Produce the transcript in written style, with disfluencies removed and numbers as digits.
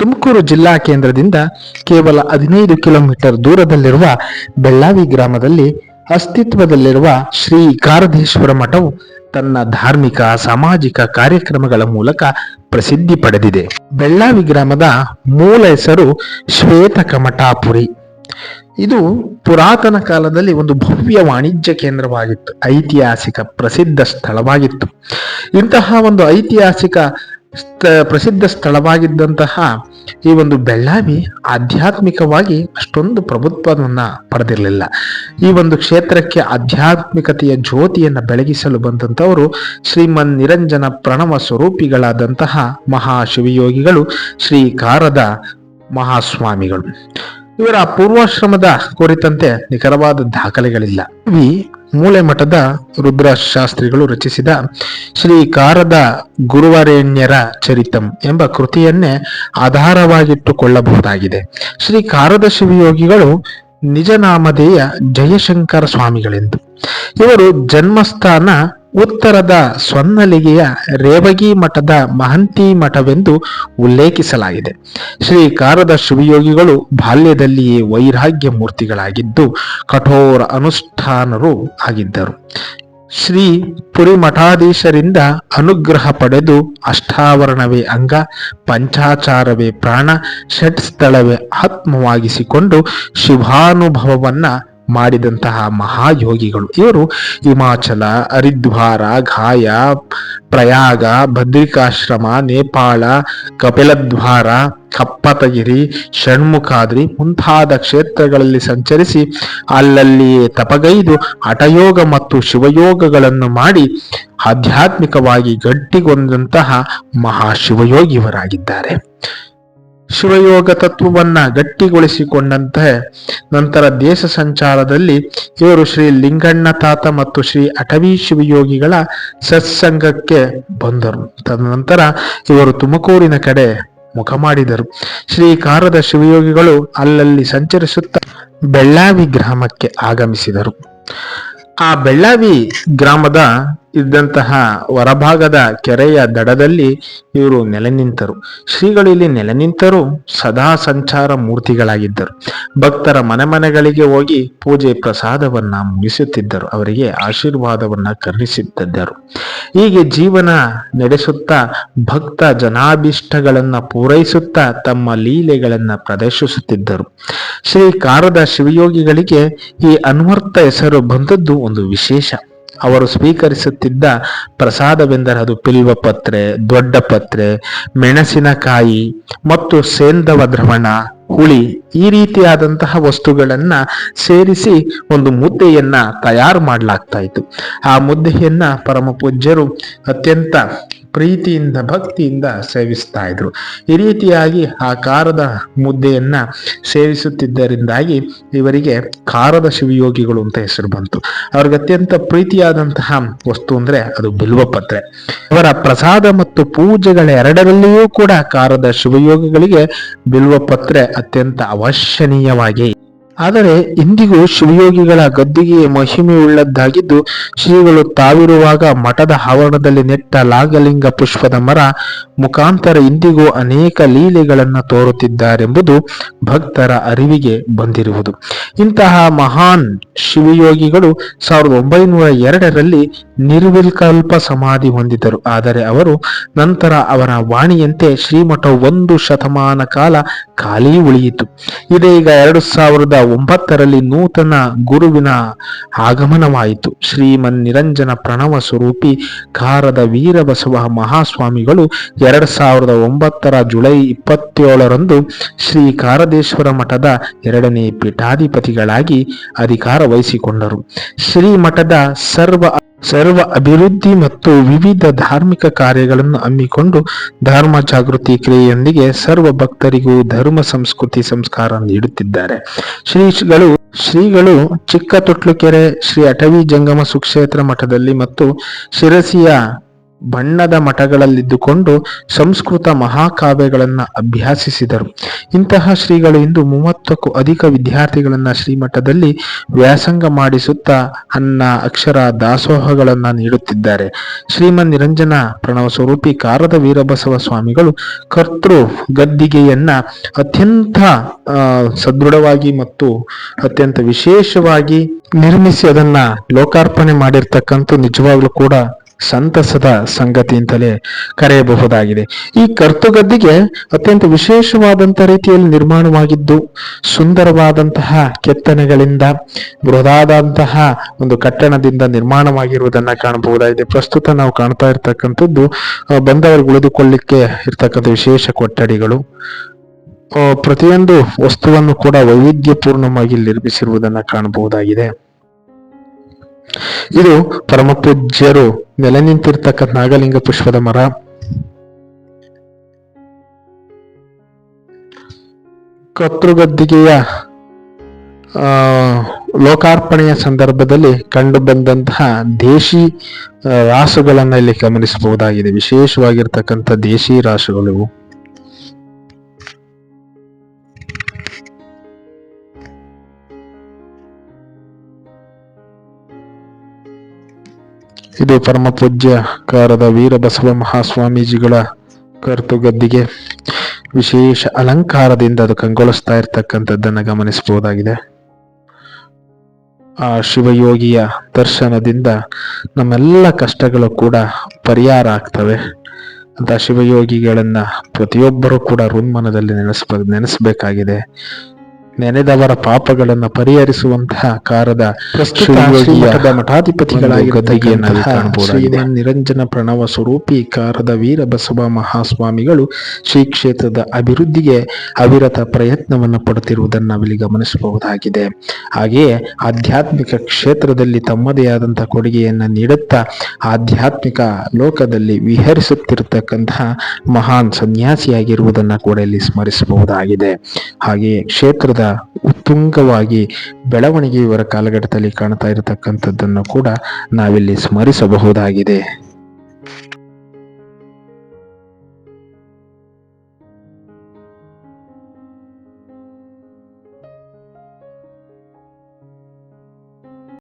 ತುಮಕೂರು ಜಿಲ್ಲಾ ಕೇಂದ್ರದಿಂದ ಕೇವಲ 15 ಕಿಲೋಮೀಟರ್ ದೂರದಲ್ಲಿರುವ ಬೆಳ್ಳಾವಿ ಗ್ರಾಮದಲ್ಲಿ ಅಸ್ತಿತ್ವದಲ್ಲಿರುವ ಶ್ರೀ ಕಾರದೇಶ್ವರ ಮಠವು ತನ್ನ ಧಾರ್ಮಿಕ ಸಾಮಾಜಿಕ ಕಾರ್ಯಕ್ರಮಗಳ ಮೂಲಕ ಪ್ರಸಿದ್ಧಿ ಪಡೆದಿದೆ. ಬೆಳ್ಳಾವಿ ಗ್ರಾಮದ ಮೂಲ ಹೆಸರು ಶ್ವೇತಕಮಠಾಪುರಿ. ಇದು ಪುರಾತನ ಕಾಲದಲ್ಲಿ ಒಂದು ಭವ್ಯ ವಾಣಿಜ್ಯ ಕೇಂದ್ರವಾಗಿತ್ತು, ಐತಿಹಾಸಿಕ ಪ್ರಸಿದ್ಧ ಸ್ಥಳವಾಗಿತ್ತು. ಇಂತಹ ಒಂದು ಐತಿಹಾಸಿಕ ಪ್ರಸಿದ್ಧ ಸ್ಥಳವಾಗಿದ್ದಂತಹ ಈ ಒಂದು ಬೆಳ್ಳಾವಿ ಆಧ್ಯಾತ್ಮಿಕವಾಗಿ ಅಷ್ಟೊಂದು ಪ್ರಭುತ್ವವನ್ನ ಪಡೆದಿರಲಿಲ್ಲ. ಈ ಒಂದು ಕ್ಷೇತ್ರಕ್ಕೆ ಆಧ್ಯಾತ್ಮಿಕತೆಯ ಜ್ಯೋತಿಯನ್ನು ಬೆಳಗಿಸಲು ಬಂದಂತವರು ಶ್ರೀಮನ್ ನಿರಂಜನ ಪ್ರಣವ ಸ್ವರೂಪಿಗಳಾದಂತಹ ಮಹಾಶಿವಯೋಗಿಗಳು ಶ್ರೀ ಕಾರದ ಮಹಾಸ್ವಾಮಿಗಳು. ಇವರ ಪೂರ್ವಾಶ್ರಮದ ಕುರಿತಂತೆ ನಿಖರವಾದ ದಾಖಲೆಗಳಿಲ್ಲ. ಈ ಮೂಲೆ ಮಠದ ರುದ್ರಶಾಸ್ತ್ರಿಗಳು ರಚಿಸಿದ ಶ್ರೀ ಕಾರದ ಗುರುವರೇಣ್ಯರ ಚರಿತಂ ಎಂಬ ಕೃತಿಯನ್ನೇ ಆಧಾರವಾಗಿಟ್ಟುಕೊಳ್ಳಬಹುದಾಗಿದೆ. ಶ್ರೀ ಕಾರದ ಶಿವಯೋಗಿಗಳು ನಿಜನಾಮಧೇಯ ಜಯಶಂಕರ ಸ್ವಾಮಿಗಳೆಂದು. ಇವರು ಜನ್ಮಸ್ಥಾನ ಉತ್ತರದ ಸ್ವನ್ನಲಿಗೆಯ ರೇವಗಿ ಮಠದ ಮಹಂತಿ ಮಠವೆಂದು ಉಲ್ಲೇಖಿಸಲಾಗಿದೆ. ಶ್ರೀ ಕಾರದ ಶಿವಯೋಗಿಗಳು ಬಾಲ್ಯದಲ್ಲಿಯೇ ವೈರಾಗ್ಯ ಮೂರ್ತಿಗಳಾಗಿದ್ದು ಕಠೋರ ಅನುಷ್ಠಾನರು ಆಗಿದ್ದರು. ಶ್ರೀ ಪುರಿ ಮಠಾಧೀಶರಿಂದ ಅನುಗ್ರಹ ಪಡೆದು ಅಷ್ಟಾವರಣವೇ ಅಂಗ, ಪಂಚಾಚಾರವೇ ಪ್ರಾಣ, ಷಟ್ ಸ್ಥಳವೇ ಆತ್ಮವಾಗಿಸಿಕೊಂಡು ಶಿವಾನುಭವವನ್ನ ಮಾಡಿದಂತಹ ಮಹಾಯೋಗಿಗಳು. ಇವರು ಹಿಮಾಚಲ, ಹರಿದ್ವಾರ, ಗಾಯ, ಪ್ರಯಾಗ, ಬದ್ರಿಕಾಶ್ರಮ, ನೇಪಾಳ, ಕಪಿಲದ್ವಾರ, ಕಪ್ಪತಗಿರಿ, ಷಣ್ಮುಖಾದ್ರಿ ಮುಂತಾದ ಕ್ಷೇತ್ರಗಳಲ್ಲಿ ಸಂಚರಿಸಿ ಅಲ್ಲಲ್ಲಿಯೇ ತಪಗೈದು ಹಠಯೋಗ ಮತ್ತು ಶಿವಯೋಗಗಳನ್ನು ಮಾಡಿ ಆಧ್ಯಾತ್ಮಿಕವಾಗಿ ಗಟ್ಟಿಗೊಂಡಂತಹ ಮಹಾಶಿವಯೋಗಿಯವರಾಗಿದ್ದಾರೆ. ಶಿವಯೋಗ ತತ್ವವನ್ನ ಗಟ್ಟಿಗೊಳಿಸಿಕೊಂಡಂತೆ ನಂತರ ದೇಶ ಸಂಚಾರದಲ್ಲಿ ಇವರು ಶ್ರೀ ಲಿಂಗಣ್ಣ ತಾತ ಮತ್ತು ಶ್ರೀ ಅಟವಿ ಶಿವಯೋಗಿಗಳ ಸತ್ಸಂಗಕ್ಕೆ ಬಂದರು. ತದನಂತರ ಇವರು ತುಮಕೂರಿನ ಕಡೆ ಮುಖ ಮಾಡಿದರು. ಶ್ರೀ ಕಾರದ ಶಿವಯೋಗಿಗಳು ಅಲ್ಲಲ್ಲಿ ಸಂಚರಿಸುತ್ತಾ ಬೆಳ್ಳಾವಿ ಗ್ರಾಮಕ್ಕೆ ಆಗಮಿಸಿದರು. ಆ ಬೆಳ್ಳಾವಿ ಗ್ರಾಮದ ಇದ್ದಂತಹ ಹೊರಭಾಗದ ಕೆರೆಯ ದಡದಲ್ಲಿ ಇವರು ನೆಲೆ ನಿಂತರು. ಶ್ರೀಗಳು ಇಲ್ಲಿ ನೆಲೆ ನಿಂತರೂ ಸದಾ ಸಂಚಾರ ಮೂರ್ತಿಗಳಾಗಿದ್ದರು. ಭಕ್ತರ ಮನೆಗಳಿಗೆ ಹೋಗಿ ಪೂಜೆ ಪ್ರಸಾದವನ್ನ ಮುಗಿಸುತ್ತಿದ್ದರು, ಅವರಿಗೆ ಆಶೀರ್ವಾದವನ್ನ ಕರುಣಿಸುತ್ತಿದ್ದರು. ಹೀಗೆ ಜೀವನ ನಡೆಸುತ್ತಾ ಭಕ್ತ ಜನಾಭಿಷ್ಟಗಳನ್ನ ಪೂರೈಸುತ್ತಾ ತಮ್ಮ ಲೀಲೆಗಳನ್ನ ಪ್ರದರ್ಶಿಸುತ್ತಿದ್ದರು. ಶ್ರೀ ಕಾರದ ಶಿವಯೋಗಿಗಳಿಗೆ ಈ ಅನ್ವರ್ಥ ಹೆಸರು ಬಂದದ್ದು ಒಂದು ವಿಶೇಷ. ಅವರು ಸ್ವೀಕರಿಸುತ್ತಿದ್ದ ಪ್ರಸಾದವೆಂದರೆ ಅದು ಬಿಲ್ವಪತ್ರೆ, ದೊಡ್ಡ ಪತ್ರೆ, ಮೆಣಸಿನಕಾಯಿ ಮತ್ತು ಸೇಂದವ ದ್ರವಣ, ಹುಳಿ ಈ ರೀತಿಯಾದಂತಹ ವಸ್ತುಗಳನ್ನ ಸೇರಿಸಿ ಒಂದು ಮುದ್ದೆಯನ್ನ ತಯಾರು ಮಾಡಲಾಗ್ತಾ ಇತ್ತು. ಆ ಮುದ್ದೆಯನ್ನ ಪರಮ ಪೂಜ್ಯರು ಅತ್ಯಂತ ಪ್ರೀತಿಯಿಂದ ಭಕ್ತಿಯಿಂದ ಸೇವಿಸ್ತಾ ಇದ್ರು. ಈ ರೀತಿಯಾಗಿ ಆ ಕಾರದ ಮುದ್ದೆಯನ್ನ ಸೇವಿಸುತ್ತಿದ್ದರಿಂದಾಗಿ ಇವರಿಗೆ ಕಾರದ ಶಿವಯೋಗಿಗಳು ಅಂತ ಹೆಸರು ಬಂತು. ಅವ್ರಿಗೆ ಅತ್ಯಂತ ಪ್ರೀತಿಯಾದಂತಹ ವಸ್ತು ಅಂದ್ರೆ ಅದು ಬಿಲ್ವಪತ್ರೆ. ಅವರ ಪ್ರಸಾದ ಮತ್ತು ಪೂಜೆಗಳ ಎರಡರಲ್ಲಿಯೂ ಕೂಡ ಕಾರದ ಶಿವಯೋಗಿಗಳಿಗೆ ಬಿಲ್ವಪತ್ರೆ ಅತ್ಯಂತ ಅವಶ್ಯನೀಯವಾಗಿ. ಆದರೆ ಇಂದಿಗೂ ಶಿವಯೋಗಿಗಳ ಗದ್ದುಗೆ ಮಹಿಮೆಯುಳ್ಳದ್ದಾಗಿದ್ದು ಶ್ರೀಗಳು ತಾವಿರುವಾಗ ಮಠದ ಆವರಣದಲ್ಲಿ ನೆಟ್ಟ ಲಾಗಲಿಂಗ ಪುಷ್ಪದ ಮರ ಮುಖಾಂತರ ಇಂದಿಗೂ ಅನೇಕ ಲೀಲೆಗಳನ್ನು ತೋರುತ್ತಿದ್ದಾರೆಂಬುದು ಭಕ್ತರ ಅರಿವಿಗೆ ಬಂದಿರುವುದು. ಇಂತಹ ಮಹಾನ್ ಶಿವಯೋಗಿಗಳು 1902ರಲ್ಲಿ ನಿರ್ವಿಕಲ್ಪ ಸಮಾಧಿ ಹೊಂದಿದರು. ಆದರೆ ಅವರು ನಂತರ ಅವರ ವಾಣಿಯಂತೆ ಶ್ರೀಮಠ 1 ಶತಮಾನ ಕಾಲ ಖಾಲಿ ಉಳಿಯಿತು. ಇದೀಗ 2009ರಲ್ಲಿ ನೂತನ ಗುರುವಿನ ಆಗಮನವಾಯಿತು. ಶ್ರೀಮನ್ ನಿರಂಜನ ಪ್ರಣವ ಸ್ವರೂಪಿ ಕಾರದ ವೀರಬಸವ ಮಹಾಸ್ವಾಮಿಗಳು 2009 ಜುಲೈ 27ರಂದು ಶ್ರೀ ಕಾರದೇಶ್ವರ ಮಠದ 2ನೇ ಪೀಠಾಧಿಪತಿಗಳಾಗಿ ಅಧಿಕಾರ ವಹಿಸಿಕೊಂಡರು. ಶ್ರೀ ಮಠದ ಸರ್ವ ಅಭಿವೃದ್ಧಿ ಮತ್ತು ವಿವಿಧ ಧಾರ್ಮಿಕ ಕಾರ್ಯಗಳನ್ನು ಹಮ್ಮಿಕೊಂಡು ಧರ್ಮ ಜಾಗೃತಿ ಕ್ರಿಯೆಯೊಂದಿಗೆ ಸರ್ವ ಭಕ್ತರಿಗೂ ಧರ್ಮ ಸಂಸ್ಕೃತಿ ಸಂಸ್ಕಾರ ನೀಡುತ್ತಿದ್ದಾರೆ. ಶ್ರೀಗಳು ಚಿಕ್ಕ ತೊಟ್ಲುಕೆರೆ ಶ್ರೀ ಅಟವಿ ಜಂಗಮ ಸುಕ್ಷೇತ್ರ ಮಠದಲ್ಲಿ ಮತ್ತು ಶಿರಸಿಯ ಬಣ್ಣದ ಮಠಗಳಲ್ಲಿದ್ದುಕೊಂಡು ಸಂಸ್ಕೃತ ಮಹಾಕಾವ್ಯಗಳನ್ನು ಅಭ್ಯಾಸಿಸಿದರು. ಇಂತಹ ಶ್ರೀಗಳು ಇಂದು 30ಕ್ಕೂ ಅಧಿಕ ವಿದ್ಯಾರ್ಥಿಗಳನ್ನ ಶ್ರೀಮಠದಲ್ಲಿ ವ್ಯಾಸಂಗ ಮಾಡಿಸುತ್ತಾ ಅನ್ನ ಅಕ್ಷರ ದಾಸೋಹಗಳನ್ನ ನೀಡುತ್ತಿದ್ದಾರೆ. ಶ್ರೀಮನ್ ನಿರಂಜನ ಪ್ರಣವ ಸ್ವರೂಪಿ ಕಾರದ ವೀರಬಸವ ಸ್ವಾಮಿಗಳು ಕರ್ತೃ ಗದ್ದಿಗೆಯನ್ನ ಅತ್ಯಂತ ಸದೃಢವಾಗಿ ಮತ್ತು ಅತ್ಯಂತ ವಿಶೇಷವಾಗಿ ನಿರ್ಮಿಸಿ ಅದನ್ನ ಲೋಕಾರ್ಪಣೆ ಮಾಡಿರ್ತಕ್ಕಂಥ ನಿಜವಾಗ್ಲೂ ಕೂಡ ಸಂತಸದ ಸಂಗತಿ ಅಂತಲೇ ಕರೆಯಬಹುದಾಗಿದೆ. ಈ ಕರ್ತುಗದ್ದಿಗೆ ಅತ್ಯಂತ ವಿಶೇಷವಾದಂಥ ರೀತಿಯಲ್ಲಿ ನಿರ್ಮಾಣವಾಗಿದ್ದು ಸುಂದರವಾದಂತಹ ಕೆತ್ತನೆಗಳಿಂದ ಬೃಹದಾದಂತಹ ಒಂದು ಕಟ್ಟಣದಿಂದ ನಿರ್ಮಾಣವಾಗಿರುವುದನ್ನ ಕಾಣಬಹುದಾಗಿದೆ. ಪ್ರಸ್ತುತ ನಾವು ಕಾಣ್ತಾ ಇರ್ತಕ್ಕಂಥದ್ದು ಬಂದವರಿಗೆ ಉಳಿದುಕೊಳ್ಳಿಕ್ಕೆ ಇರ್ತಕ್ಕಂಥ ವಿಶೇಷ ಕೊಠಡಿಗಳು. ಪ್ರತಿಯೊಂದು ವಸ್ತುವನ್ನು ಕೂಡ ವೈವಿಧ್ಯಪೂರ್ಣವಾಗಿ ನಿರ್ಮಿಸಿರುವುದನ್ನ ಕಾಣಬಹುದಾಗಿದೆ. ಇದು ಪರಮಪೂಜ್ಯರು ನೆಲೆ ನಿಂತಿರ್ತಕ್ಕಂಥ ನಾಗಲಿಂಗ ಪುಷ್ಪದ ಮರ. ಕರ್ತೃಗದ್ದಿಗೆಯ ಲೋಕಾರ್ಪಣೆಯ ಸಂದರ್ಭದಲ್ಲಿ ಕಂಡು ಬಂದಂತಹ ದೇಶಿ ರಾಸುಗಳನ್ನ ಇಲ್ಲಿ ಗಮನಿಸಬಹುದಾಗಿದೆ. ವಿಶೇಷವಾಗಿರ್ತಕ್ಕಂಥ ದೇಶಿ ರಾಸುಗಳು. ಇದು ಪರಮ ಪೂಜ್ಯ ಕಾರದ ವೀರಬಸವ ಮಹಾಸ್ವಾಮೀಜಿಗಳ ಕರ್ತುಗದ್ದಿಗೆ. ವಿಶೇಷ ಅಲಂಕಾರದಿಂದ ಅದು ಕಂಗೊಳಿಸ್ತಾ ಇರ್ತಕ್ಕಂಥದ್ದನ್ನ ಗಮನಿಸಬಹುದಾಗಿದೆ. ಆ ಶಿವಯೋಗಿಯ ದರ್ಶನದಿಂದ ನಮ್ಮೆಲ್ಲ ಕಷ್ಟಗಳು ಕೂಡ ಪರಿಹಾರ ಆಗ್ತವೆ ಅಂತ ಶಿವಯೋಗಿಗಳನ್ನ ಪ್ರತಿಯೊಬ್ಬರೂ ಕೂಡ ಹೃನ್ಮನದಲ್ಲಿ ನೆನೆಸಬೇಕಾಗಿದೆ. ನೆನೆದವರ ಪಾಪಗಳನ್ನು ಪರಿಹರಿಸುವಂತಹ ಕಾರದ ಮಠಾಧಿಪತಿಗಳಾಗಿರುವ ನಿರಂಜನ ಪ್ರಣವ ಸ್ವರೂಪಿ ಕಾರದ ವೀರಬಸವ ಮಹಾಸ್ವಾಮಿಗಳು ಶ್ರೀ ಕ್ಷೇತ್ರದ ಅಭಿವೃದ್ಧಿಗೆ ಅವಿರತ ಪ್ರಯತ್ನವನ್ನು ಪಡುತ್ತಿರುವುದನ್ನು ನಾವಿಲ್ಲಿ ಗಮನಿಸಬಹುದಾಗಿದೆ. ಹಾಗೆಯೇ ಆಧ್ಯಾತ್ಮಿಕ ಕ್ಷೇತ್ರದಲ್ಲಿ ತಮ್ಮದೇ ಆದಂತಹ ಕೊಡುಗೆಯನ್ನು ನೀಡುತ್ತಾ ಆಧ್ಯಾತ್ಮಿಕ ಲೋಕದಲ್ಲಿ ವಿಹರಿಸುತ್ತಿರತಕ್ಕಂತಹ ಮಹಾನ್ ಸನ್ಯಾಸಿಯಾಗಿರುವುದನ್ನು ಕೂಡ ಇಲ್ಲಿ ಸ್ಮರಿಸಬಹುದಾಗಿದೆ. ಹಾಗೆಯೇ ಕ್ಷೇತ್ರದ ಉತ್ತುಂಗವಾಗಿ ಬೆಳವಣಿಗೆ ಇವರ ಕಾಲಘಟ್ಟದಲ್ಲಿ ಕಾಣ್ತಾ ಇರತಕ್ಕಂಥದ್ದನ್ನು ಕೂಡ ನಾವಿಲ್ಲಿ ಸ್ಮರಿಸಬಹುದಾಗಿದೆ.